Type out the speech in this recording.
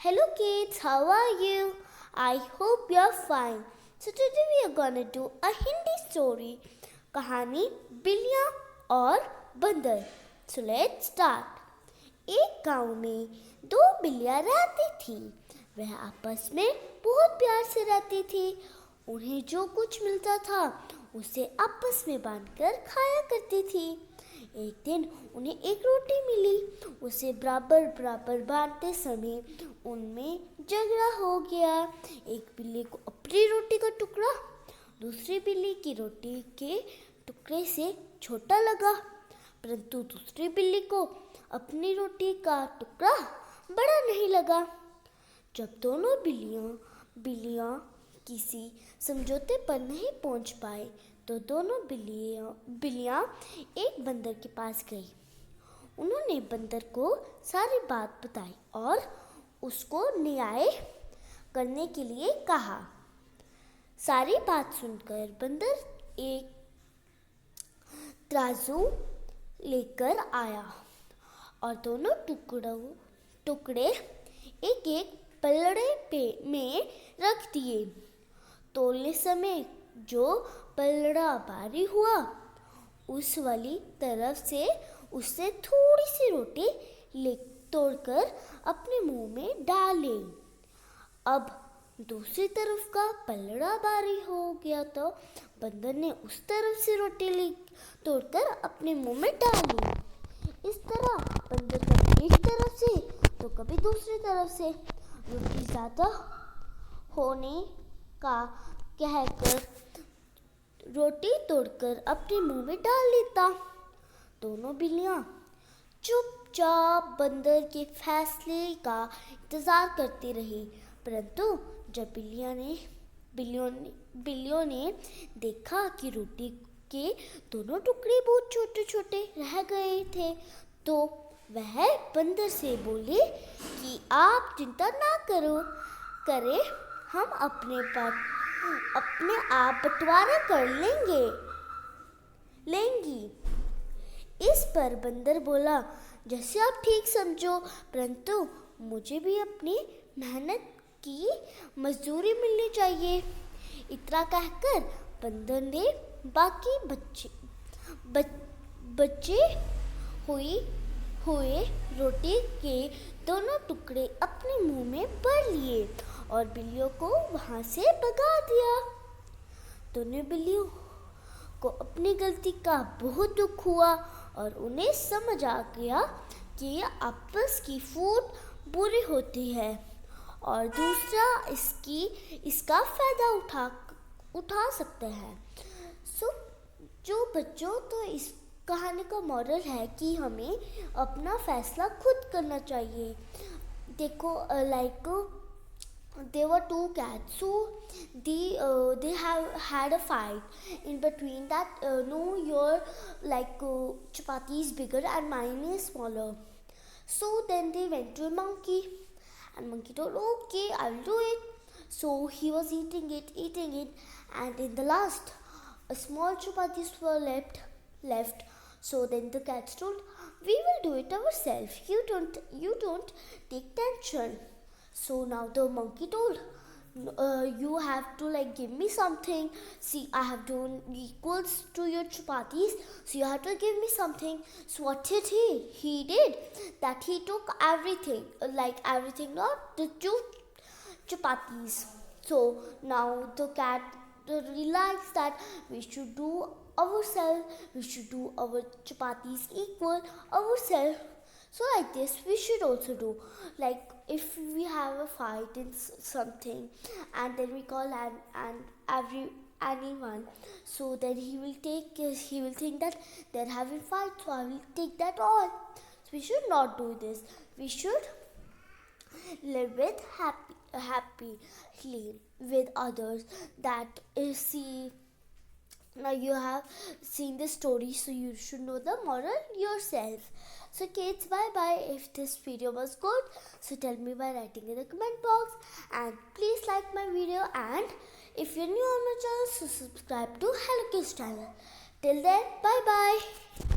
Hello kids, how are you? I hope you're fine. So today we are gonna do a Hindi story. कहानी बिल्लियाँ और बंदर. So let's start. एक गांव में दो बिल्लियाँ रहती थी. वह आपस में बहुत प्यार से रहती थी. उन्हें जो कुछ मिलता था उसे आपस में बांटकर खाया करती थी. एक दिन उन्हें एक रोटी मिली. उसे बराबर बराबर बांटते समय उनमें झगड़ा हो गया. एक बिल्ली को अपनी रोटी का टुकड़ा दूसरी बिल्ली की रोटी के टुकड़े से छोटा लगा, परंतु दूसरी बिल्ली को अपनी रोटी का टुकड़ा बड़ा नहीं लगा. जब दोनों बिल्लियाँ किसी समझौते पर नहीं पहुंच पाए तो दोनों बिल्लियाँ एक बंदर के पास गई. उन्होंने बंदर को सारी बात बताई और उसको न्याय करने के लिए कहा. सारी बात सुनकर बंदर एक तराजू लेकर आया और दोनों टुकड़े एक एक पलड़े में रख दिए. तोलने समय जो पलड़ा भारी हुआ उस वाली तरफ से उससे थोड़ी सी रोटी तोड़कर अपने मुंह में डाले. अब दूसरी तरफ का पलड़ा भारी हो गया तो बंदर ने उस तरफ से रोटी तोड़कर अपने मुंह में डाली. इस तरह बंदर कभी एक तरफ से तो कभी दूसरी तरफ से रोटी ज़्यादा होने का कहकर रोटी तोड़कर अपने मुंह में डाल लेता. दोनों बिल्लियाँ चुपचाप बंदर के फैसले का इंतजार करती रही, परंतु जब बिल्लियों ने देखा कि रोटी के दोनों टुकड़े बहुत छोटे छोटे रह गए थे तो वह बंदर से बोले कि आप चिंता ना करें, हम अपने आप बंटवारा कर लेंगी. इस पर बंदर बोला, जैसे आप ठीक समझो, परंतु मुझे भी अपनी मेहनत की मजदूरी मिलनी चाहिए. इतना कहकर बंदर ने बाकी बचे हुए रोटी के दोनों टुकड़े अपने मुंह में भर लिए और बिल्लियों को वहां से भगा दिया. दोनों बिल्लियों को अपनी गलती का बहुत दुख हुआ और उन्हें समझ आ गया कि आपस की फूट बुरी होती है और दूसरा इसका फायदा उठा सकता है. जो बच्चों, तो इस कहानी का मॉरल है कि हमें अपना फैसला खुद करना चाहिए. देखो, there were two cats, so they had a fight in between that no, your chapati is bigger and mine is smaller. So then they went to a monkey and monkey told, okay, I'll do it. So he was eating it, and in the last a small chapatis were left. So then the cats told, we will do it ourselves, you don't take tension. So now the monkey told, you have to give me something. See, I have done equals to your chapatis, so you have to give me something. So what did he? He did that. He took everything, not the two chapatis. So now the cat realized that we should do ourselves. We should do our chapatis equal ourselves. So like this, we should also do. If we have a fight in something, and then we call anyone, so then he will think that they're having fight, so I will take that on. So we should not do this. We should live with happily with others. That is, see. Now you have seen this story, so you should know the moral yourself. So kids, bye bye. If this video was good, so tell me by writing in the comment box, and please like my video, and if you're new on my channel, so subscribe to Hello Kids channel. Till then, bye bye.